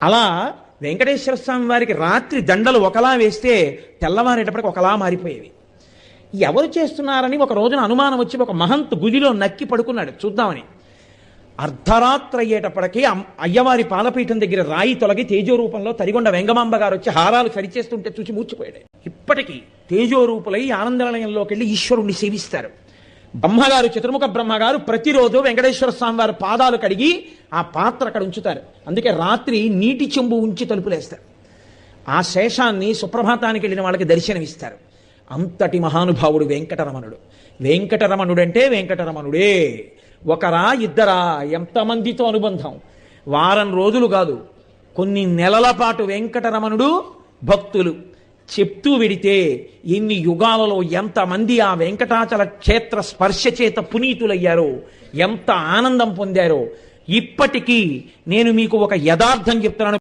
అలా వెంకటేశ్వర స్వామి వారికి రాత్రి దండలు ఒకలా వేస్తే తెల్లవారేటప్పటికి ఒకలా మారిపోయేవి. ఎవరు చేస్తున్నారని ఒక రోజున అనుమానం వచ్చి ఒక మహంత్ గుదిలో నక్కి పడుకున్నాడు చూద్దామని. అర్ధరాత్రి అయ్యేటప్పటికీ అయ్యవారి పాలపీఠం దగ్గర రాయి తొలగి తేజోరూపంలో తరిగొండ వెంగమాంబ గారు వచ్చి హారాలు సరిచేస్తుంటే చూసి మూర్చిపోయాడు. ఇప్పటికీ తేజోరూపులై ఆనందనిలయంలోకి వెళ్ళి ఈశ్వరుణ్ణి సేవిస్తారు. బ్రహ్మగారు, చతుర్ముఖ బ్రహ్మగారు ప్రతిరోజు వెంకటేశ్వర స్వామి వారి పాదాలు కడిగి ఆ పాత్ర అక్కడ ఉంచుతారు. అందుకే రాత్రి నీటి చెంబు ఉంచి తలుపులేస్తారు. ఆ శేషాన్ని సుప్రభాతానికి వెళ్ళిన వాళ్ళకి దర్శనమిస్తారు. అంతటి మహానుభావుడు వెంకటరమణుడు. వెంకటరమణుడంటే వెంకటరమణుడే. ఒకరా ఇద్దరా, ఎంతమందితో అనుబంధం. వారం రోజులు కాదు, కొన్ని నెలల పాటు వెంకటరమణుడు భక్తులు చెప్తూ వెడితే ఎన్ని యుగాలలో ఎంతమంది ఆ వెంకటాచల క్షేత్ర స్పర్శ చేత పునీతులయ్యారో, ఎంత ఆనందం పొందారో. ఇప్పటికీ నేను మీకు ఒక యథార్థం చెప్తున్నాను.